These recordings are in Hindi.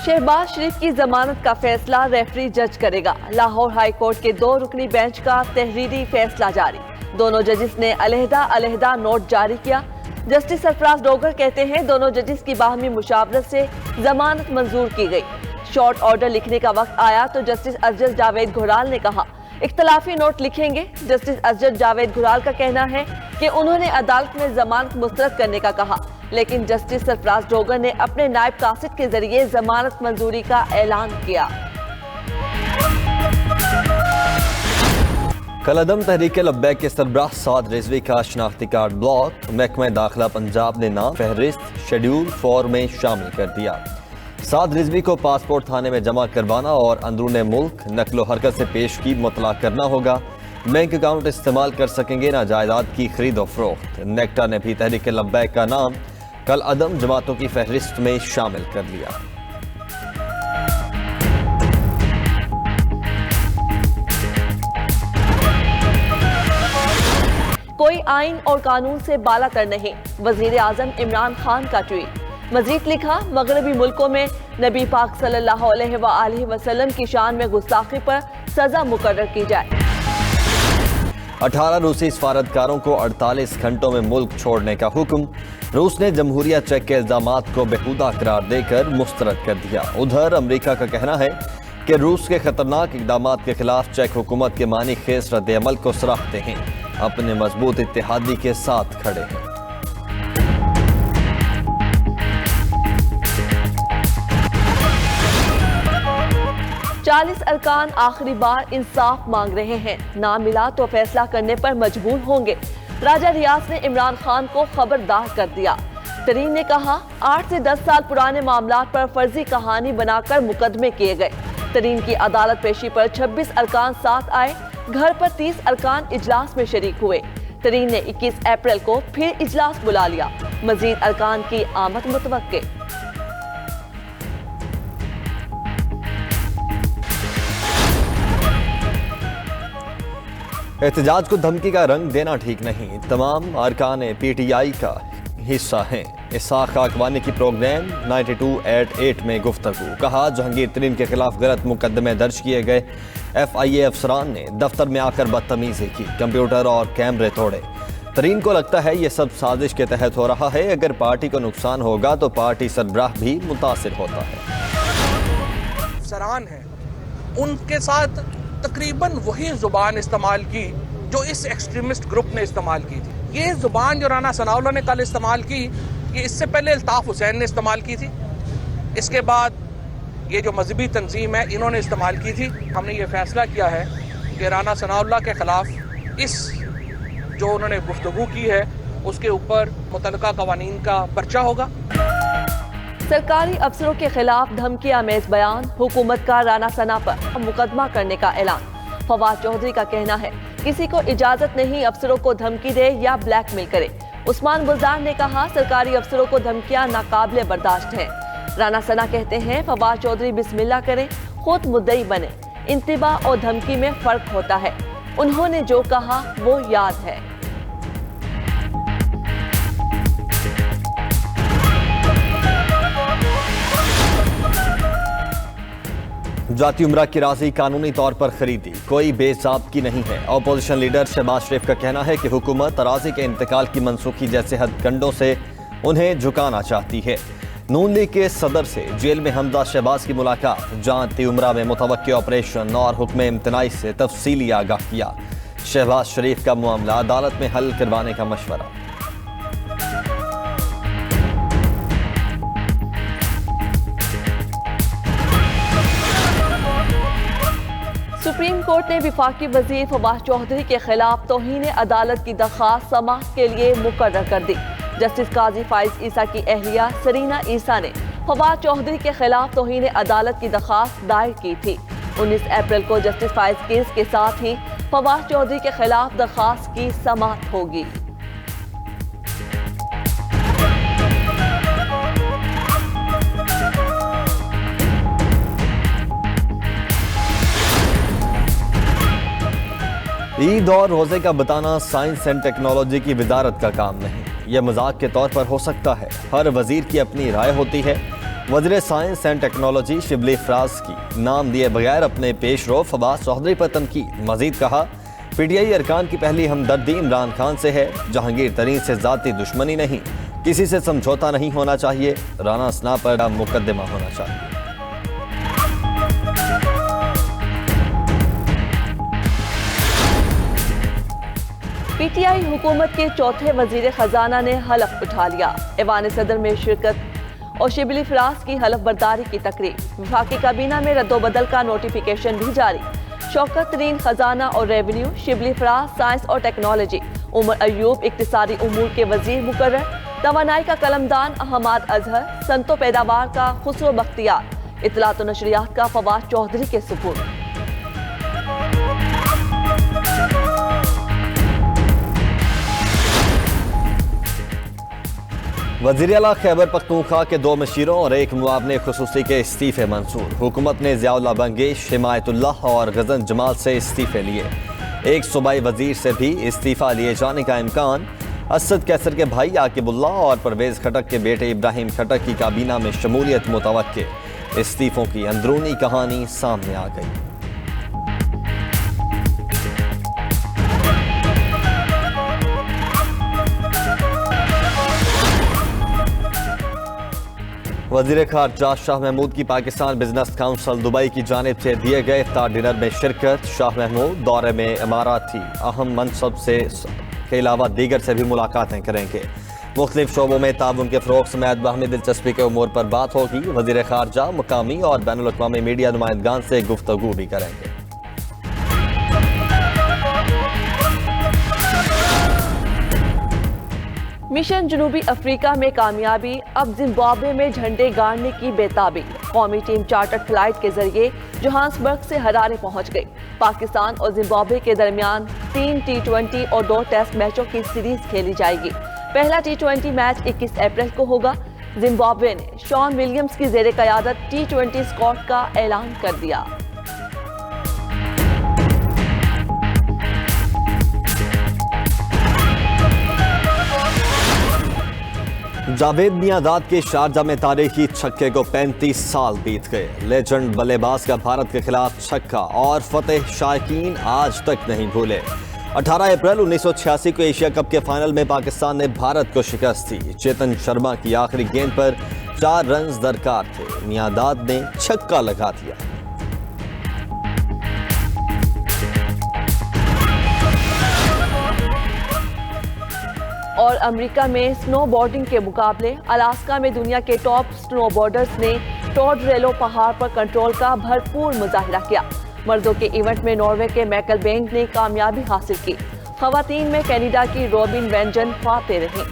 शहबाज शरीफ की जमानत का फैसला रेफरी जज करेगा। लाहौर हाई कोर्ट के 2 रुकनी बेंच का तहरीरी फैसला जारी। दोनों जजिस ने अलहदा नोट जारी किया। जस्टिस सरफराज डोगर कहते हैं दोनों जजिस की बाहमी मुशावरत से जमानत मंजूर की गई। शॉर्ट ऑर्डर लिखने का वक्त आया तो जस्टिस अजल जावेद घुराल ने कहा इख्तलाफी नोट लिखेंगे। जस्टिस अजल जावेद घुराल का कहना है कि उन्होंने अदालत में जमानत मुस्तरद करने का कहा, लेकिन जस्टिस सरफराज डोगर ने अपने नायब कासिद के जरिए जमानत मंजूरी का ऐलान किया। कलअदम तहरीक लब्बैक के सरबराह साद रिजवी का शनाख्ती कार्ड ब्लॉक। महकमा दाखिला पंजाब ने नाम फहरिस्त शेड्यूल 4 में शामिल कर दिया। साद रिजवी को पासपोर्ट थाने में जमा करवाना और अंदरून मुल्क नकलो हरकत से पेशगी मुतला करना होगा। बैंक अकाउंट इस्तेमाल कर सकेंगे ना जायदाद की खरीद और फरोख्त। नेक्टा ने भी तहरीक लब्बैक का नाम कलअदम जमातों की फहरिस्त में शामिल कर लिया। कोई आइन और कानून से बालातर नहीं, वजीर आजम इमरान खान का ट्वीट। मजीद लिखा मगरबी मुल्कों में नबी पाक सल्लल्लाहु अलैहि वसल्लम की शान में गुस्ताखी पर सजा मुकर्रर की जाए। 18 रूसी सफारतकारों को 48 घंटों में मुल्क छोड़ने का हुक्म। रूस ने जमहूरिया चेक के इल्जामात को बेहुदा करार देकर मुस्तरद कर दिया। उधर अमरीका का कहना है कि रूस के खतरनाक इकदामात के खिलाफ चेक हुकूमत के मानी खेस रद्द अमल को सराहते हैं, अपने मजबूत इत्तेहादी के साथ खड़े हैं। अरकान आखिरी बार इंसाफ मांग रहे हैं, ना मिला तो फैसला करने पर मजबूर होंगे। राजा रियाज ने इमरान खान को खबरदार कर दिया। तरीन ने कहा 8 से 10 साल पुराने मामलात पर फर्जी कहानी बनाकर मुकदमे किए गए। तरीन की अदालत पेशी पर 26 अरकान साथ आए। घर पर 30 अरकान इजलास में शरीक हुए। तरीन ने 21 अप्रैल को फिर इजलास बुला लिया। मजीद अरकान की आमद मुतवक्के। एहतजाज को धमकी का रंग देना ठीक नहीं। तमाम अरकान PTI का हिस्सा हैं। इसाक अकवानी की प्रोग्राम 92/8 में गुफ्तगू। कहा जहांगीर तरीन के खिलाफ गलत मुकदमे दर्ज किए गए। FIA अफसरान ने दफ्तर में आकर बदतमीजी की, कंप्यूटर और कैमरे तोड़े। तरीन को लगता है ये सब साजिश के तहत हो रहा है। अगर पार्टी को नुकसान होगा तो पार्टी सरबराह भी मुतासिर होता है। अफसरान है उनके साथ तकरीबन वही जुबान इस्तेमाल की जो इस एक्सट्रीमिस्ट ग्रुप ने इस्तेमाल की थी। ये जुबान जो राना सनाउल्लाह ने कल इस्तेमाल की, ये इससे पहले अल्ताफ हुसैन ने इस्तेमाल की थी। इसके बाद ये जो मजहबी तंजीम है इन्होंने इस्तेमाल की थी। हमने ये फैसला किया है कि राना सनाउल्लाह के खिलाफ इस जो उन्होंने गुफ्तगू की है उसके ऊपर मुतलका कवानीन का पर्चा होगा। सरकारी अफसरों के खिलाफ धमकी आमेज बयान। हुकूमत का राना सना पर मुकदमा करने का ऐलान। फवाद चौधरी का कहना है किसी को इजाजत नहीं अफसरों को धमकी दे या ब्लैकमेल करे। उस्मान गुलजार ने कहा सरकारी अफसरों को धमकियां नाकाबिले बर्दाश्त हैं। राना सना कहते हैं फवाद चौधरी बिस्मिल्लाह करें, खुद मुद्दई बने। इंतिबा और धमकी में फर्क होता है। उन्होंने जो कहा वो याद है। जाती उम्रा की राशि कानूनी तौर पर खरीदी, कोई बेज़ाब्ती नहीं है। अपोजिशन लीडर शहबाज शरीफ का कहना है कि हुकूमत अराजी के इंतकाल की मनसूखी जैसे हथकंडों से उन्हें झुकाना चाहती है। नून लीग के सदर से जेल में हमजा शहबाज की मुलाकात। जाती उम्रा में मुतवक्की ऑपरेशन और हुक्म इम्तनाई से तफसीली आगाह किया। शहबाज शरीफ का मामला अदालत में हल करवाने का मशवरा। सुप्रीम कोर्ट ने वफाकी वजीर फवाद चौधरी के खिलाफ तौहीन अदालत की दरख्वास्त समाअत के लिए मुकर्रर कर दी। जस्टिस काजी फाइज ईसा की अहलिया सरीना ईसा ने फवाद चौधरी के खिलाफ तौहीन अदालत की दरख्वास्त दायर की थी। 19 अप्रैल को जस्टिस फाइज केस के साथ ही फवाद चौधरी के खिलाफ दरख्वास्त की समाअत होगी। ईद और रोजे का बताना साइंस एंड टेक्नोलॉजी की वजारत का काम नहीं। यह मजाक के तौर पर हो सकता है। हर वजीर की अपनी राय होती है। वज़ीर science and technology Shibli Faraz की नाम दिए बगैर अपने पेशरो फवाद चौधरी पर तनकीद। मजीद कहा, पीटीआई अरकान की पहली हमदर्दी इमरान खान से है। जहांगीर तरीन से जाती दुश्मनी नहीं, किसी से समझौता नहीं होना चाहिए। राना असना पर मुकदमा होना चाहिए। पीटीआई हुकूमत के चौथे वजीर खजाना ने हलफ उठा लिया। ऐवान सदर में शिरकत और शिबली फराज की हलफ बर्दारी की तकरीब। वफाकी काबीना में रद्दोबदल का नोटिफिकेशन भी जारी। शौकत तरीन खजाना और रेवेन्यू, शिबली फराज साइंस और टेक्नोलॉजी, उमर अयूब इक्तिसादी उमूर के वजीर मुकर्रर, तवानाई का कलमदान अहमद अजहर, सनतो पैदावार का खुसरो बख्तियार, इत्तलात और नशरियात का फवाद चौधरी के सुपुर्द। वज़ीर आला खैबर पख्तूनख्वा के 2 मशीरों और 1 मुआवने खुसूसी के इस्तीफे मंजूर। हुकूमत ने ज़ियाउल्लाह बंगेश, हिमायतुल्लाह और गज़न जमाल से इस्तीफे लिए। एक सूबाई वजीर से भी इस्तीफा लिए जाने का इम्कान। असद कैसर के भाई आकिबुल्ला और परवेज खटक के बेटे इब्राहिम खटक की काबीना में शमूलियत मुतवक्के। इस्तीफों की अंदरूनी कहानी सामने आ गई। वज़ीर खारजा शाह महमूद की पाकिस्तान बिजनेस काउंसिल दुबई की जानिब से दिए गए इफ्तार डिनर में शिरकत। शाह महमूद दौरे में इमाराती अहम मनसब से के अलावा दीगर से भी मुलाकातें करेंगे। मुख्तलिफ शोबों में ताउन के फ़रोग़ समेत बाहमी दिलचस्पी के उमूर पर बात होगी। वज़ीर खारजा मुकामी और बैनुल अक़वामी मीडिया नुमाइंदगान से गुफ्तगू भी करेंगे। मिशन जनूबी अफ्रीका में कामयाबी, अब जिम्बाब्वे में झंडे गाड़ने की बेताबी। कौमी टीम चार्टर्ड फ्लाइट के जरिए जोहान्सबर्ग से हरारे पहुंच गई। पाकिस्तान और जिम्बाब्वे के दरमियान 3 T20 और 2 टेस्ट मैचों की सीरीज खेली जाएगी। पहला T20 मैच 21 अप्रैल को होगा। जिम्बाब्वे ने शॉन विलियम्स की जेर क़यादत T20 स्क्वाड का ऐलान कर दिया। जावेद मियांदाद के शारजा में तारीखी छक्के को 35 साल बीत गए। लेजेंड बल्लेबाज का भारत के खिलाफ छक्का और फतेह शायकीन आज तक नहीं भूले। 18 अप्रैल 1986 को एशिया कप के फाइनल में पाकिस्तान ने भारत को शिकस्त दी। चेतन शर्मा की आखिरी गेंद पर 4 रन दरकार थे। मियांदाद ने छक्का लगा दिया। और अमेरिका में स्नोबोर्डिंग के मुकाबले अलास्का में दुनिया के टॉप स्नोबोर्डर्स ने टॉर्डरेलो पहाड़ पर कंट्रोल का भरपूर मुजाहिरा किया। मर्दों के इवेंट में नॉर्वे के मैकल बेंग ने कामयाबी हासिल की। खवातीन में कनाडा की रॉबिन वेंजन फाते रहीं।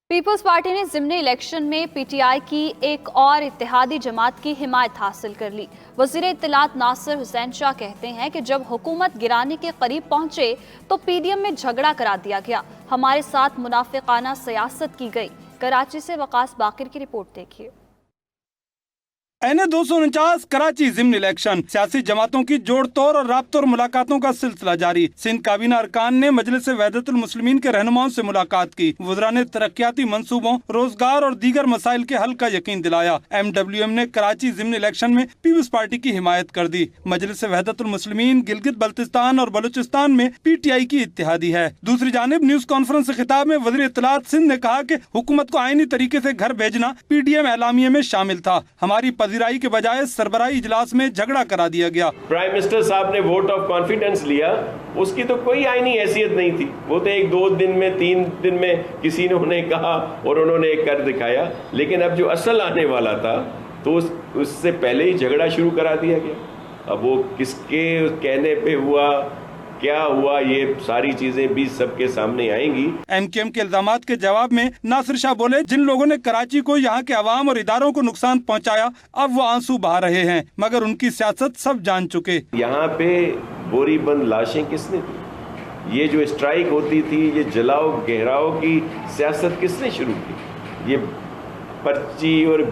पीपल्स पार्टी ने ज़िमनी इलेक्शन में पीटीआई की एक और इत्तेहादी जमात की हिमायत हासिल कर ली। वज़ीर इत्तलात नासिर हुसैन शाह कहते हैं कि जब हुकूमत गिराने के करीब पहुंचे तो पीडीएम में झगड़ा करा दिया गया। हमारे साथ मुनाफिकाना सियासत की गई। कराची से वकास बाकिर की रिपोर्ट देखिए। एन 249 कराची ज़िमनी इलेक्शन, सियासी जमातों की जोड़ तोड़ और राब्तों और मुलाकातों का सिलसिला जारी। सिंध काबीना अरकान ने मजलिस वहदतुल मुस्लिमीन के रहनुमाओं से मुलाकात की। वज़रा ने तरक्याती मंसूबों, रोजगार और दीगर मसाइल के हल का यकीन दिलाया। MWM ने कराची ज़िमनी इलेक्शन में पीपल्स पार्टी की हिमायत कर दी। मजलिस वहदतुल मुस्लिमीन गिलगित बल्तिस्तान और बलूचिस्तान में PTI की इत्तेहादी है। दूसरी जानिब न्यूज कॉन्फ्रेंस से खिताब में वज़ीर इत्तलात सिंध ने कहा कि हुकूमत को आईनी तरीके से घर भेजना PDM एलामिये में शामिल था। हमारी पजीराई के बजाय सरबराही इजलास में झगड़ा करा दिया गया। प्राइम मिनिस्टर साहब ने वोट ऑफ कॉन्फिडेंस लिया, उसकी तो कोई आईनी हैसियत नहीं थी। वो तो 1-2 दिन में 3 दिन में किसी ने उन्हें कहा और उन्होंने एक कर दिखाया। लेकिन अब जो असल आने वाला था तो उससे पहले ही झगड़ा शुरू करा दिया गया। अब वो किसके कहने पे हुआ, क्या हुआ, ये सारी चीजें भी सबके सामने आएंगी। MKM के इल्जामात के जवाब में नासिर शाह बोले, जिन लोगों ने कराची को यहाँ के अवाम और इदारों को नुकसान पहुँचाया अब वो आंसू बहा रहे हैं, मगर उनकी सियासत सब जान चुके। यहाँ पे बोरी बंद लाशें किसने दी? ये जो स्ट्राइक होती थी, ये जलाओ गहराओ की सियासत किसने शुरू की? ये पर्ची और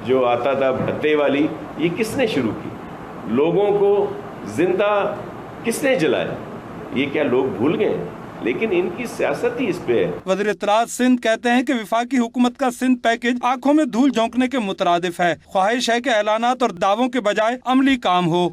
जो आता था भत्ते वाली, ये किसने शुरू की? लोगों को जिंदा किसने जलाया, ये क्या लोग भूल गए? लेकिन इनकी सियासत ही इस पे है। वज़ीर इत्तलात सिंध कहते हैं कि विफाकी हुकूमत का सिंध पैकेज आंखों में धूल झोंकने के मुतरादिफ है। ख्वाहिश है कि ऐलानात और दावों के बजाय अमली काम हो।